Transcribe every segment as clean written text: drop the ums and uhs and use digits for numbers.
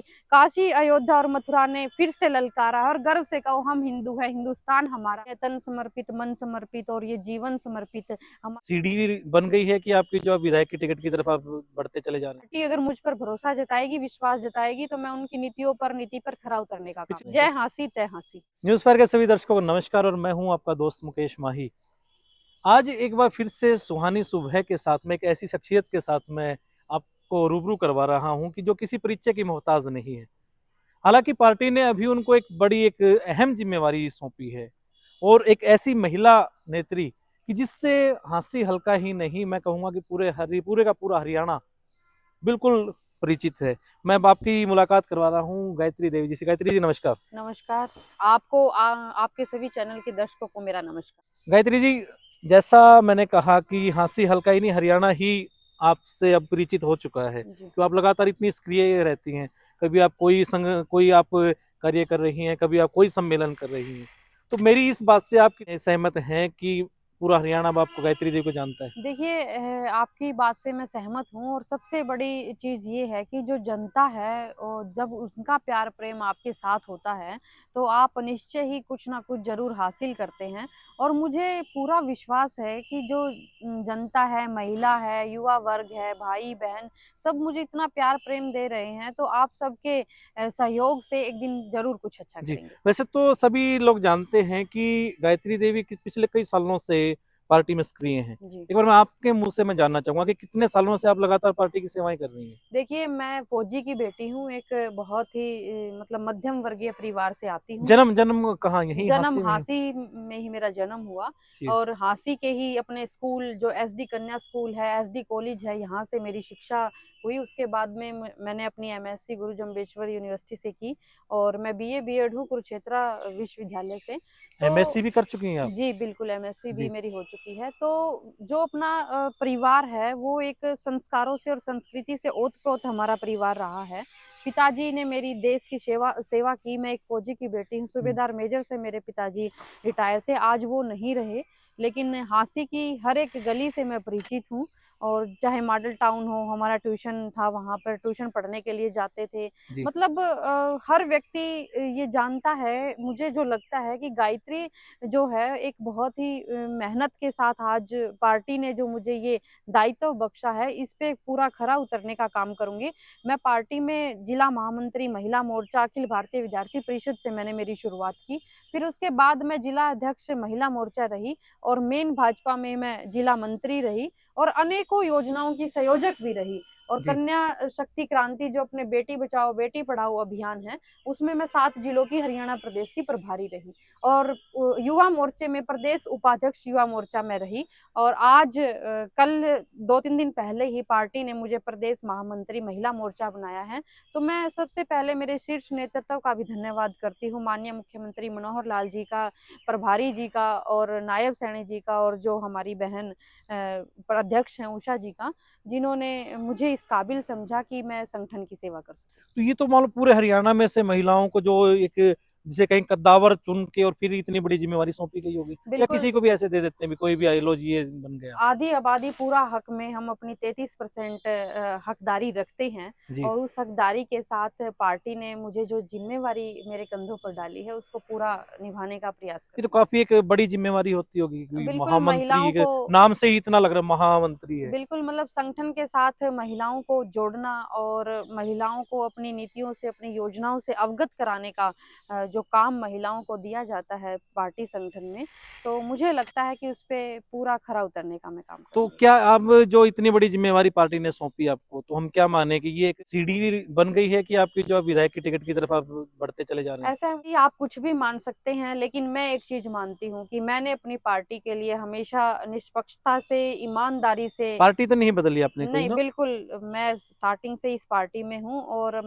काशी, अयोध्या और मथुरा ने फिर से ललकारा है और गर्व से कहो हम हिंदू हैं, हिंदुस्तान हमारा है। तन समर्पित, मन समर्पित और ये जीवन समर्पित। हम सीढ़ी बन गई है कि आपकी जो विधायक की टिकट की तरफ आप बढ़ते चले जा रहे हैं? पार्टी अगर मुझ पर भरोसा जताएगी, विश्वास जताएगी, तो मैं उनकी नीति पर खरा उतरने का काम। जय हांसी तय हांसी। न्यूज़ फायर के सभी दर्शकों को नमस्कार और मैं हूं आपका दोस्त मुकेश माही। आज एक बार फिर से सुहानी सुबह के साथ में एक ऐसी शख्सियत के साथ मैं आपको रूबरू करवा रहा हूं कि जो किसी परिचय की मोहताज नहीं है। हालांकि पार्टी ने अभी उनको एक अहम जिम्मेवारी सौंपी है और एक ऐसी महिला नेत्री कि जिससे हांसी हल्का ही नहीं, मैं कहूंगा कि पूरे का पूरा हरियाणा बिल्कुल परिचित है। मैं अब आपकी मुलाकात करवा रहा हूँ गायत्री देवी जी से। गायत्री जी नमस्कार। नमस्कार। आपको आपके सभी चैनल के दर्शकों को मेरा नमस्कार। गायत्री जी, जैसा मैंने कहा कि हांसी हल्का ही नहीं, हरियाणा ही आपसे अब परिचित हो चुका है जी। तो आप लगातार इतनी सक्रिय रहती हैं। कभी आप कोई आप कार्य कर रही हैं, कभी आप कोई सम्मेलन कर रही हैं। तो मेरी इस बात से आप सहमत हैं कि पूरा हरियाणा अब आपको गायत्री देवी को जानता है? देखिए, आपकी बात से मैं सहमत हूँ और सबसे बड़ी चीज़ ये है कि जो जनता है और जब उनका प्यार प्रेम आपके साथ होता है तो आप निश्चय ही कुछ ना कुछ ज़रूर हासिल करते हैं। और मुझे पूरा विश्वास है कि जो जनता है, महिला है, युवा वर्ग है, भाई बहन, सब मुझे इतना प्यार प्रेम दे रहे हैं, तो आप सबके सहयोग से एक दिन ज़रूर कुछ अच्छा जी, करेंगे। वैसे तो सभी लोग जानते हैं कि गायत्री देवी पिछले कई सालों से पार्टी में सक्रिय हैं। जी। एक बार मैं आपके मुंह से मैं जानना चाहूंगा कि कितने सालों से आप लगातार पार्टी की सेवाएं कर रही हैं? देखिए, मैं फौजी की बेटी हूँ, एक बहुत ही मतलब मध्यम वर्गीय परिवार से आती हूँ। जन्म जन्म कहाँ, यहीं जन्म हांसी में ही? हांसी में ही मेरा जन्म हुआ जी। और हांसी के ही अपने स्कूल जो एसडी कन्या स्कूल है, एसडी कॉलेज है, यहाँ से मेरी शिक्षा हुई। उसके बाद में मैंने अपनी एमएससी गुरु जम्बेश्वर यूनिवर्सिटी से की और मैं बीए बीएड हूँ कुरुक्षेत्र विश्वविद्यालय से। तो एमएससी भी कर चुकी हैं आप? जी, बिल्कुल एमएससी भी जी। मेरी हो चुकी है। तो जो अपना परिवार है वो एक संस्कारों से और संस्कृति से ओत-प्रोत हमारा परिवार रहा है। पिताजी ने मेरी देश की सेवा सेवा की। मैं एक फौजी की बेटी हूँ, सूबेदार मेजर से मेरे पिताजी रिटायर थे, आज वो नहीं रहे। लेकिन हांसी की हर एक गली से मैं परिचित हूँ और चाहे मॉडल टाउन हो, हमारा ट्यूशन था, वहाँ पर ट्यूशन पढ़ने के लिए जाते थे। जी। मतलब हर व्यक्ति ये जानता है, मुझे जो लगता है कि गायत्री जो है एक बहुत ही मेहनत के साथ आज पार्टी ने जो मुझे ये दायित्व बख्शा है, इस पे पूरा खरा उतरने का काम करूँगी। मैं पार्टी में जिला महामंत्री महिला मोर्चा अखिल भारतीय विद्यार्थी परिषद से मैंने मेरी शुरुआत की। फिर उसके बाद मैं जिला अध्यक्ष महिला मोर्चा रही और मेन भाजपा में मैं जिला मंत्री रही और अनेकों योजनाओं की संयोजक भी रही। और जी। कन्या शक्ति क्रांति जो अपने बेटी बचाओ बेटी पढ़ाओ अभियान है, उसमें मैं 7 जिलों की हरियाणा प्रदेश की प्रभारी रही और युवा मोर्चे में प्रदेश उपाध्यक्ष युवा मोर्चा में रही। और आज कल 2-3 दिन पहले ही पार्टी ने मुझे प्रदेश महामंत्री महिला मोर्चा बनाया है। तो मैं सबसे पहले मेरे शीर्ष नेतृत्व का भी धन्यवाद करती हूँ, माननीय मुख्यमंत्री मनोहर लाल जी का, प्रभारी जी का और नायब सैनी जी का और जो हमारी बहन अध्यक्ष हैं उषा जी का, जिन्होंने मुझे इस काबिल समझा कि मैं संगठन की सेवा कर सकूँ। तो ये तो मान लो पूरे हरियाणा में से महिलाओं को जो एक जिसे कहीं कद्दावर चुन के और फिर इतनी बड़ी जिम्मेवारी सौंपी गई होगी, या बिल्कुल। किसी को भी ऐसे दे देते हैं भी कोई भी आए लो जी ये बन गया? आधी आबादी पूरा हक में हम अपनी 33% हकदारी रखते हैं जी। और उस हकदारी के साथ पार्टी ने मुझे जो जिम्मेवारी मेरे कंधों पर डाली है उसको पूरा निभाने का प्रयास ये तो करूंगी। काफी एक बड़ी जिम्मेवारी होती होगी कि बिल्कुल महामंत्री महिलाओं को नाम से ही इतना लग रहा है महामंत्री है। बिल्कुल मतलब संगठन के साथ महिलाओं को जोड़ना और महिलाओं को अपनी नीतियों से अपनी योजनाओं से अवगत कराने का जो काम महिलाओं को दिया जाता है पार्टी संगठन में, तो मुझे लगता है कि उस पे पूरा खरा उतरने का मैं काम तो करूंगी। क्या अब जो इतनी बड़ी जिम्मेवारी पार्टी ने सौंपी आपको, तो हम क्या माने कि ये एक सीढ़ी बन गई है कि आपकी जो विधायक की टिकट की तरफ आप बढ़ते चले जा रहे हैं? ऐसा है कि आप कुछ भी मान सकते हैं, लेकिन मैं एक चीज़ मानती हूँ कि मैंने अपनी पार्टी के लिए हमेशा निष्पक्षता से, ईमानदारी से पार्टी तो नहीं बदली आपने कोई नहीं, ना? बिल्कुल मैं स्टार्टिंग से इस पार्टी में हूँ और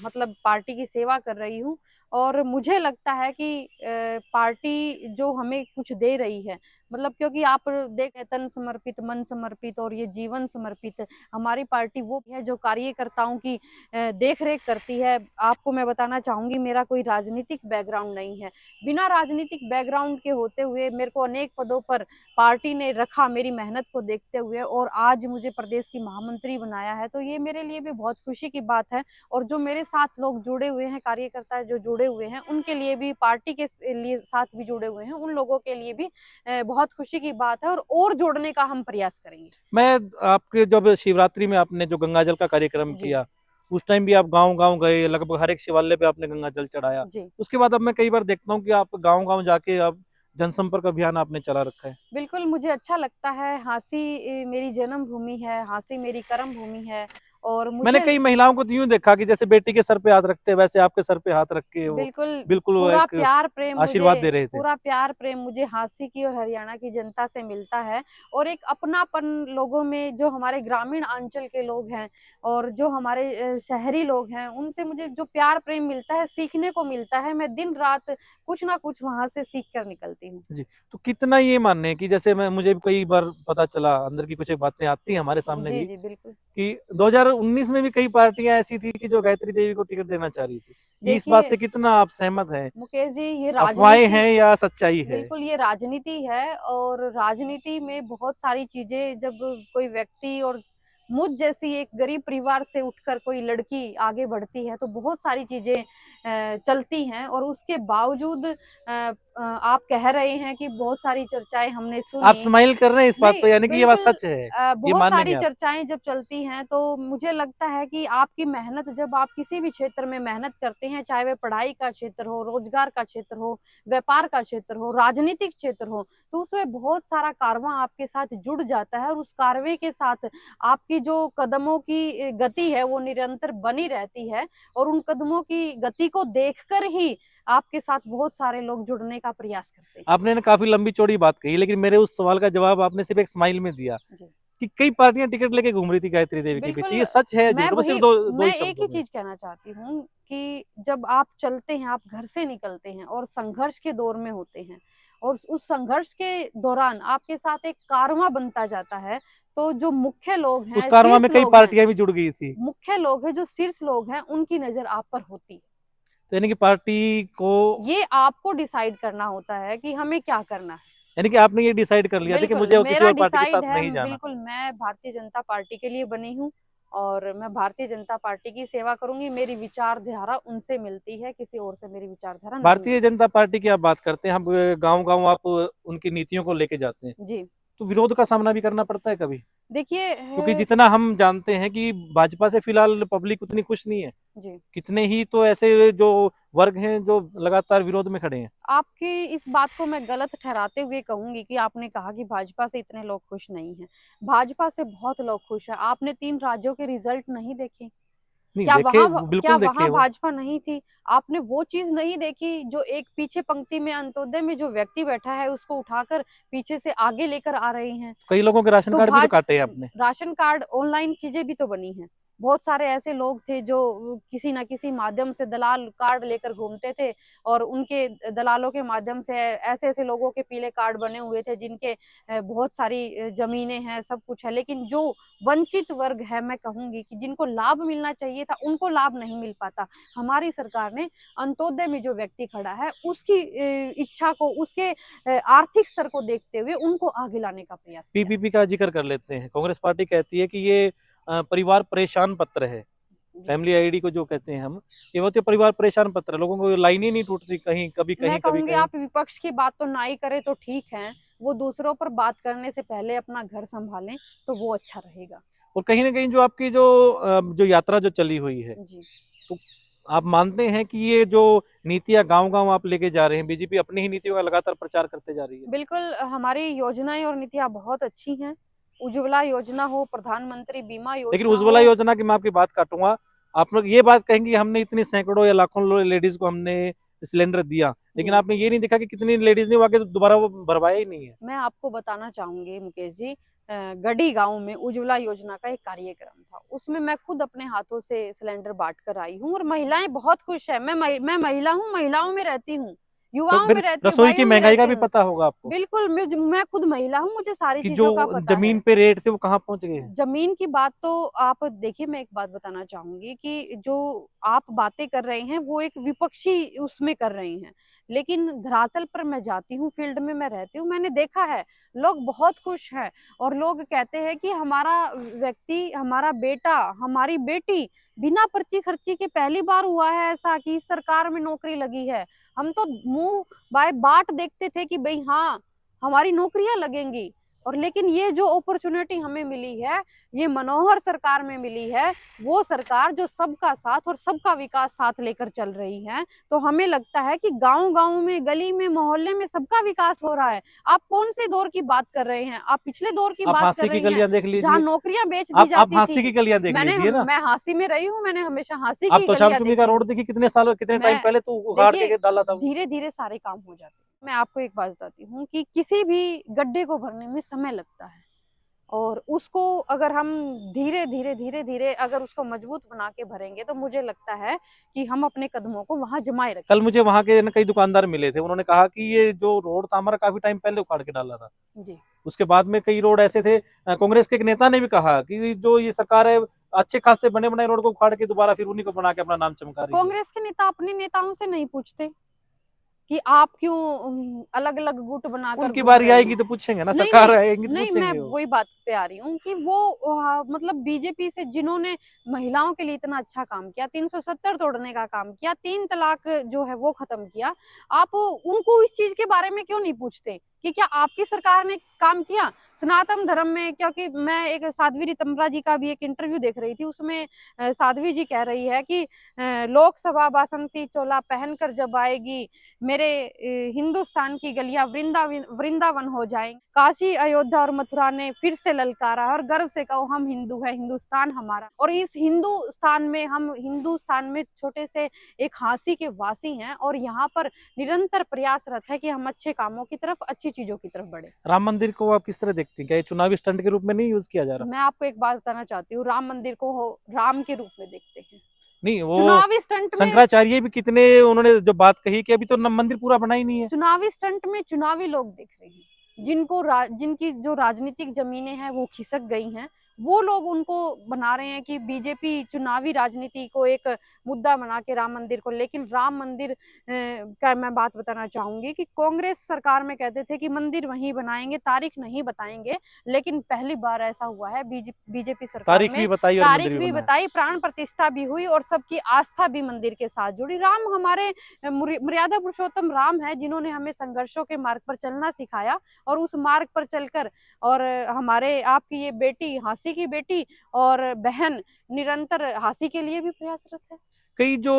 मतलब पार्टी की सेवा कर रही हूँ और मुझे लगता है कि पार्टी जो हमें कुछ दे रही है, मतलब क्योंकि आप देखें, तन समर्पित, मन समर्पित और ये जीवन समर्पित हमारी पार्टी वो है जो कार्यकर्ताओं की देख रेख करती है। आपको मैं बताना चाहूंगी, मेरा कोई राजनीतिक बैकग्राउंड नहीं है। बिना राजनीतिक बैकग्राउंड के होते हुए मेरे को अनेक पदों पर पार्टी ने रखा, मेरी मेहनत को देखते हुए, और आज मुझे प्रदेश की महामंत्री बनाया है, तो ये मेरे लिए भी बहुत खुशी की बात है। और जो मेरे साथ लोग जुड़े हुए हैं, कार्यकर्ता जो जुड़े हुए हैं, उनके लिए भी, पार्टी के लिए साथ भी जुड़े हुए हैं, उन लोगों के लिए भी बहुत खुशी की बात है, और जोड़ने का हम प्रयास करेंगे। मैं आपके जब शिवरात्रि में आपने जो गंगा जल का कार्यक्रम जी किया, उस टाइम भी आप गांव-गांव गए, लगभग हर एक शिवालय पे आपने गंगा जल चढ़ाया। जी, उसके बाद अब मैं कई बार देखता हूँ कि आप गांव-गांव जाके अब जनसंपर्क अभियान आपने चला रखा है। बिल्कुल मुझे अच्छा लगता है। हांसी मेरी जन्म भूमि है, हांसी मेरी कर्म भूमि है, और मैंने मुझे कई महिलाओं को तो यूँ देखा कि जैसे बेटी के सर पे हाथ रखते हैं, वैसे आपके सर पे हाथ रख के वो बिल्कुल बिल्कुल वो पूरा एक प्यार प्रेम मुझे आशीर्वाद दे रहे थे। पूरा प्यार प्रेम मुझे हांसी की और हरियाणा की जनता से मिलता है। और एक अपनापन लोगों में, जो हमारे ग्रामीण अंचल के लोग हैं और जो हमारे शहरी लोग हैं, उनसे मुझे जो प्यार प्रेम मिलता है, सीखने को मिलता है। मैं दिन रात कुछ ना कुछ वहां से सीख कर निकलती हूँ। जी, तो कितना ये मानने हैं कि जैसे मैं मुझे भी कई बार पता चला, अंदर की कुछ बातें आती हैं हमारे सामने जी भी, जी बिल्कुल। कि 2019 में भी कई पार्टियां ऐसी थी कि जो गायत्री देवी को टिकट देना चाह रही थी। इस बात देखिए से कितना आप सहमत हैं? मुकेश जी, ये अफवाहें राजनीति, हैं या सच्चाई है? बिल्कुल ये राजनीति है। और राजनीति में बहुत सारी चीजें, जब कोई व्यक्ति और मुझ जैसी एक गरीब परिवार से उठकर कोई लड़की आगे बढ़ती है, तो बहुत सारी चीजें चलती हैं। और उसके बावजूद आप कह रहे हैं कि बहुत सारी चर्चाएं हमने आप सुनी। स्माइल कर रहे हैं इस बात नहीं, पे, यानी कि ये बात बिल्कुल सच है, ये बहुत मानेंगे सारी आप? चर्चाएँ जब चलती हैं, तो मुझे लगता है कि आपकी मेहनत, जब आप किसी भी क्षेत्र में मेहनत करते हैं, चाहे वह पढ़ाई का क्षेत्र हो, रोजगार का क्षेत्र हो, व्यापार का क्षेत्र हो, राजनीतिक क्षेत्र हो, तो उसमें बहुत सारा कारवां आपके साथ जुड़ जाता है, और उस कारवें के साथ आपकी जो कदमों की गति है, वो निरंतर बनी रहती है। और उन कदमों की गति को देखकर ही आपके साथ बहुत सारे लोग जुड़ने का प्रयास करते हैं। आपने ना काफ़ी लंबी-चौड़ी बात कही, लेकिन मेरे उस सवाल का जवाब आपने सिर्फ़ एक स्माइल में दिया जी। कि कई पार्टियाँ टिकट लेके घूम रही थी गायत्री देवी के पीछे। बिल्कुल, ये सच है, मैं झूठ? बस वही सिर्फ़ 2 ही मैं एक शब्दों ही में। चीज़ कहना चाहती हूँ कि जब आप चलते हैं, आप घर से निकलते हैं और संघर्ष के दौर में होते हैं, और उस संघर्ष के दौरान आपके साथ एक कारवां बनता जाता है, तो जो मुख्य लोग उस हैं, कारवां शीर्ष में कई लोग हैं, पार्टियाँ भी जुड़ गई थी। जो शीर्ष लोग हैं, उनकी नज़र आप पर होती है। तो यानी कि पार्टी को ये आपको डिसाइड करना होता है कि हमें क्या करना है। यानी कि आपने ये डिसाइड कर लिया था कि बिल्कुल, मुझे और किसी मेरा और पार्टी के साथ डिसाइड है। नहीं जाना। बिल्कुल, मैं भारतीय जनता पार्टी के लिए बनी हूँ, और मैं भारतीय जनता पार्टी की सेवा करूँगी। मेरी विचारधारा उनसे मिलती है, किसी और से मेरी विचारधारा नहीं भारतीय मिलती। जनता पार्टी की आप बात करते हैं, हम गाँव-गाँव आप उनकी नीतियों को लेके जाते हैं, जी, तो विरोध का सामना भी करना पड़ता है कभी? देखिए क्योंकि जितना हम जानते हैं कि भाजपा से फिलहाल पब्लिक उतनी खुश नहीं है। जी, कितने ही तो ऐसे जो वर्ग हैं जो लगातार विरोध में खड़े हैं। आपकी इस बात को मैं गलत ठहराते हुए कहूँगी कि आपने कहा कि भाजपा से इतने लोग खुश नहीं हैं। भाजपा से बहुत लोग खुश हैं। आपने 3 राज्यों के रिज़ल्ट नहीं देखे? नहीं देखे, क्या बिल्कुल देखे वहाँ वो। भाजपा नहीं थी? आपने वो चीज़ नहीं देखी, जो एक पीछे पंक्ति में अंत्योदय में जो व्यक्ति बैठा है, उसको उठाकर पीछे से आगे लेकर आ रहे हैं। कई लोगों के राशन तो कार्ड भी तो काटे हैं आपने। राशन कार्ड, ऑनलाइन चीज़ें भी तो बनी हैं। बहुत सारे ऐसे लोग थे जो किसी न किसी माध्यम से दलाल कार्ड लेकर घूमते थे, और उनके दलालों के माध्यम से ऐसे-ऐसे लोगों के पीले कार्ड बने हुए थे, जिनके बहुत सारी ज़मीनें हैं, सब कुछ है। लेकिन जो वंचित वर्ग है, मैं कहूँगी कि जिनको लाभ मिलना चाहिए था, उनको लाभ नहीं मिल पाता। हमारी सरकार ने अंत्योदय में जो व्यक्ति खड़ा है, उसकी इच्छा को, उसके आर्थिक स्तर को देखते हुए उनको आगे लाने का प्रयास किया। पीपीपी का जिक्र कर लेते हैं। कांग्रेस पार्टी कहती है कि ये परिवार परेशान पत्र है। जी। फैमिली आईडी को जो कहते हैं हम, ये होते परिवार परेशान पत्र है। लोगों को लाइन ही नहीं टूटती, कहीं कभी मैं कहीं, कभी कहूँगी, कहीं। आप विपक्ष की बात तो ना ही करें तो ठीक है। वो दूसरों पर बात करने से पहले अपना घर सँभालें, तो वो अच्छा रहेगा। और कहीं न कहीं जो आपकी जो यात्रा जो चली हुई है, जी। तो आप मानते हैं कि ये जो नीतियाँ गाँव-गाँव आप लेके जा रहे हैं, बीजेपी अपनी ही नीतियों का लगातार प्रचार करते जा रही है? बिल्कुल, हमारी योजनाएँ और नीतियाँ बहुत अच्छी हैं। उज्ज्वला योजना हो, प्रधानमंत्री बीमा लेकिन योजना उज्ज्वला हो। योजना की मैं आपकी बात काटूँगा। आप लोग ये बात कहेंगे हमने इतनी सैकड़ों या लाखों लेडीज़ को हमने सिलेंडर दिया, लेकिन जी। आपने ये नहीं देखा कि कितनी लेडीज़ ने वो आके दोबारा वो भरवाया ही नहीं है। मैं आपको बताना चाहूँगी मुकेश जी, गढ़ी गाँव में उज्ज्वला योजना का एक कार्यक्रम था। उसमें मैं खुद अपने हाथों से सिलेंडर बाँट कर आई हूँ, और महिलाएँ बहुत खुश हैं। मैं महिला हूँ, महिलाओं में रहती हूँ। तो युवाओं फिर में रहती हूँ, रसोई की भाइयों में महंगाई का रहती भी हूँ। पता होगा आपको बिल्कुल, मैं खुद महिला हूँ, मुझे सारी कि जो चीज़ों का पता जमीन है। पे रेट थे वो कहाँ पहुंच गए हैं। ज़मीन की बात तो आप देखिए, मैं एक बात बताना चाहूँगी कि जो आप बातें कर रहे हैं, वो एक विपक्षी उसमें कर रही हैं। लेकिन धरातल पर मैं जाती हूँ, फील्ड में मैं रहती हूँ, मैंने देखा है, लोग बहुत खुश हैं और लोग कहते हैं कि हमारा व्यक्ति, हमारा बेटा, हमारी बेटी बिना पर्ची खर्ची के पहली बार हुआ है ऐसा कि इस सरकार में नौकरी लगी है। हम तो मुँह बाय बाट देखते थे कि भई हाँ, हमारी नौकरियाँ लगेंगी। और लेकिन ये जो अपॉर्चुनिटी हमें मिली है, ये मनोहर सरकार में मिली है, वो सरकार जो सबका साथ और सबका विकास साथ लेकर चल रही है। तो हमें लगता है कि गाँव-गाँव में, गली में, मोहल्ले में सबका विकास हो रहा है। आप कौन-से दौर की बात कर रहे हैं? आप पिछले दौर की आप बात कर हाँसी की रही हैं, गलियां देख जहाँ लीजिए। नौकरियाँ बेच दी आप जाती हाँसी की थी। गलियां देख लीजिए ना। मैं हाँसी में रही हूँ, मैंने हमेशा हाँसी आप की तो गलियाँ श्यामचुमी का देखी रोड हैं। देखिए, कितने सालों कितने टाइम मैं पहले तो उगाड़ देखिए, के डाला था वो। धीरे-धीरे सारे काम हो जाते हैं। मैं आपको एक बात बताती हूँ कि किसी भी गड्ढे को भरने में समय लगता है और उसको अगर हम धीरे-धीरे अगर उसको मजबूत बना के भरेंगे, तो मुझे लगता है कि हम अपने कदमों को वहाँ जमाए कल रखेंगे। मुझे वहाँ के न कई दुकानदार मिले थे, उन्होंने कहा कि ये जो रोड था हमारा काफी टाइम पहले उखाड़ के डाला था। जी। उसके बाद में कई रोड ऐसे थे, कांग्रेस के एक नेता ने भी कहा कि जो ये सरकार है अच्छे खासे बने बनाए रोड को उखाड़ के दोबारा फिर उन्हीं को बना के अपना नाम चमका रही है। कांग्रेस के नेता अपने नेताओं से नहीं पूछते कि आप क्यों अलग-अलग गुट बनाकर उनकी घूम बारी रहे आएगी हैं। तो पूछेंगे ना, नहीं, सरकार नहीं, आएगी तो नहीं, मैं पूछेंगे वो। वही बात पे आ रही हूँ कि वो मतलब बीजेपी से जिन्होंने महिलाओं के लिए इतना अच्छा काम किया, 370 तोड़ने का काम किया, 3 तलाक जो है वो खत्म किया, आप उनको इस चीज़ के बारे में क्यों नहीं पूछते कि क्या आपकी सरकार ने काम किया? सनातन धर्म में, क्योंकि मैं एक साध्वी ऋतंभरा जी का भी एक इंटरव्यू देख रही थी, उसमें साध्वी जी कह रही है कि लोकसभा बासंती चोला पहनकर जब आएगी, मेरे हिंदुस्तान की गलियां वृंदावन हो जाएंगी। काशी, अयोध्या और मथुरा ने फिर से ललकारा और गर्व से कहो हम हिंदू है, हिंदुस्तान हमारा। और इस हिंदुस्तान में छोटे से एक हाँसी के वासी हैं और यहाँ पर निरंतर प्रयासरत है कि हम अच्छे कामों की तरफ, अच्छी चीजों की तरफ बढ़े। राम मंदिर को आप किस तरह देखती हैं? क्या ये चुनावी स्टंट के रूप में नहीं यूज किया जा रहा? मैं आपको एक बात बताना चाहती हूँ, राम मंदिर को राम के रूप में देखते हैं। नहीं, वो चुनावी स्टंट में शंकराचार्य भी कितने उन्होंने जो बात कही कि अभी तो मंदिर पूरा बना ही नहीं है। चुनावी स्टंट में चुनावी लोग दिख रहे हैं, जिनकी जो राजनीतिक जमीनें हैं वो खिसक गई हैं, वो लोग उनको बना रहे हैं कि बीजेपी चुनावी राजनीति को एक मुद्दा बना के राम मंदिर को। लेकिन राम मंदिर का मैं बात बताना चाहूंगी कि कांग्रेस सरकार में कहते थे कि मंदिर वहीं बनाएंगे, तारीख नहीं बताएंगे, लेकिन पहली बार ऐसा हुआ है बीजेपी सरकार तारीख में, भी बताई और तारीख मंदिर भी भी बना है। बताई, प्राण प्रतिष्ठा भी हुई और सबकी आस्था भी मंदिर के साथ जुड़ी। राम हमारे मर्यादा पुरुषोत्तम राम है, जिन्होंने हमें संघर्षों के मार्ग पर चलना सिखाया और उस मार्ग पर चलकर, और हमारे आपकी ये बेटी, हाँसी की बेटी और बहन निरंतर हाँसी के लिए भी प्रयासरत है। कई जो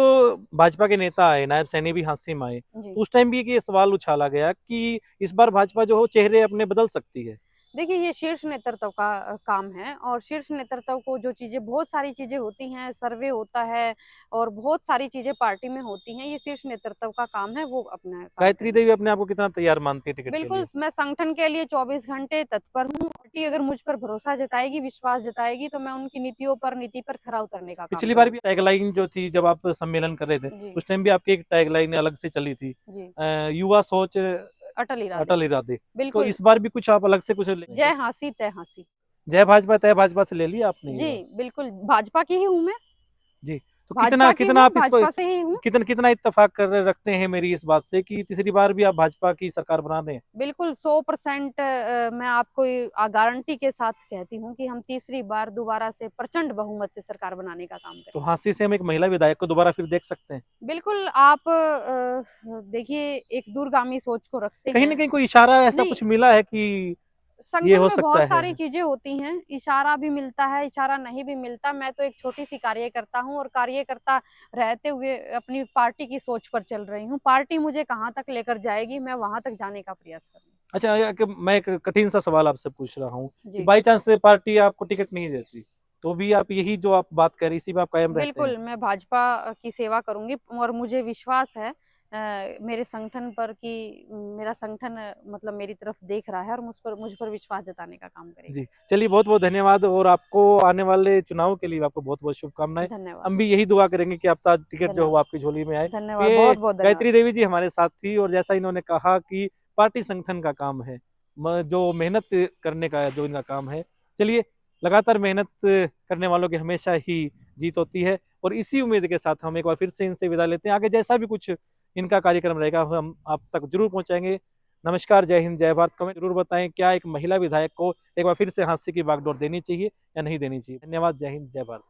भाजपा के नेता आए, नायब सैनी भी हाँसी में आए, जी। तो उस टाइम भी ये सवाल उछाला गया कि इस बार भाजपा जो हो चेहरे अपने बदल सकती है। देखिए, ये शीर्ष नेतृत्व का काम है और शीर्ष नेतृत्व को जो चीज़ें, बहुत सारी चीज़ें होती हैं, सर्वे होता है और बहुत सारी चीज़ें पार्टी में होती हैं, ये शीर्ष नेतृत्व का काम है, वो अपना काम गायत्री करें। देवी अपने आप को कितना तैयार मानती है टिकट के बिल्कुल, लिए? मैं संगठन के लिए 24 घंटे तत्पर हूँ। पार्टी अगर मुझ पर भरोसा जताएगी, विश्वास जताएगी, तो मैं उनकी नीति पर खरा उतरने का काम पिछली बार भी करूँगी। टैगलाइन जो थी जब आप सम्मेलन कर रहे थे, जी, उस टाइम भी आपकी एक टैगलाइन अलग से चली थी, जी। युवा सोच अटल इरादे। अटल इरादे। तो बिल्कुल, इस बार भी कुछ आप अलग से कुछ जय हाँसी तय हाँसी। जय भाजपा तय भाजपा से ले लिया आपने ये जी, बात? बिल्कुल, भाजपा की ही हूँ मैं, जी। तो कितना भाजपा की कितना हूँ, आप इसको भाजपा से ही हूँ। कितना इत्तेफाक कर रखते हैं मेरी इस बात से कि तीसरी बार भी आप भाजपा की सरकार बना दें? बिल्कुल 100% मैं आपको गारंटी के साथ कहती हूँ कि हम तीसरी बार दोबारा से प्रचंड बहुमत से सरकार बनाने का काम तो करेंगे। हाँसी से हम एक महिला विधायक को दोबारा फिर देख सकते हैं? बिल्कुल, आप देखिए, एक दूरगामी सोच को रखते कहीं हैं। न कहीं कोई इशारा ऐसा नहीं, कुछ मिला है कि ये संगठन हो में सकता बहुत है? सारी चीज़ें होती हैं, इशारा भी मिलता है, इशारा नहीं भी मिलता। मैं तो एक छोटी-सी कार्यकर्ता हूँ और कार्यकर्ता रहते हुए अपनी पार्टी की सोच पर चल रही हूँ। पार्टी मुझे कहाँ तक लेकर जाएगी, मैं वहाँ तक जाने का प्रयास करूँगी। अच्छा, मैं एक कठिन सा सवाल आपसे पूछ रहा हूँ कि जी। बाई चांस से पार्टी आपको टिकट नहीं देती, तो भी आप यही जो आप बात कर रही, इसी पे आप कायम रहते हैं? बिल्कुल, मैं भाजपा की सेवा करूँगी और मुझे विश्वास है मेरे संगठन पर कि मेरा संगठन मतलब मेरी तरफ देख रहा है और मुझ पर विश्वास जताने का काम करेगा। जी, चलिए बहुत-बहुत धन्यवाद और आपको आने वाले चुनाव के लिए आपको बहुत-बहुत शुभकामनाएँ। धन्यवाद, हम भी यही दुआ करेंगे कि आपका टिकट जो है वो धन्यवाद, आपकी झोली में आए। तो धन्यवाद, ये बहुत-बहुत धन्यवाद। गायत्री देवी जी हमारे साथ थी और जैसा इन्होंने कहा कि पार्टी संगठन का काम है, जो मेहनत करने का जो इनका काम है। चलिए, लगातार मेहनत करने वालों की हमेशा ही जीत होती है और इसी उम्मीद के साथ हम एक बार फिर से इनसे विदा लेते हैं। आगे जैसा भी कुछ इनका कार्यक्रम रहेगा, हम आप तक ज़रूर पहुँचाएँगे। नमस्कार, जय हिंद, जय भारत। कमेंट ज़रूर बताएँ, क्या एक महिला विधायक को एक बार फिर से हास्य की बागडोर देनी चाहिए या नहीं देनी चाहिए? धन्यवाद, जय हिंद, जय भारत।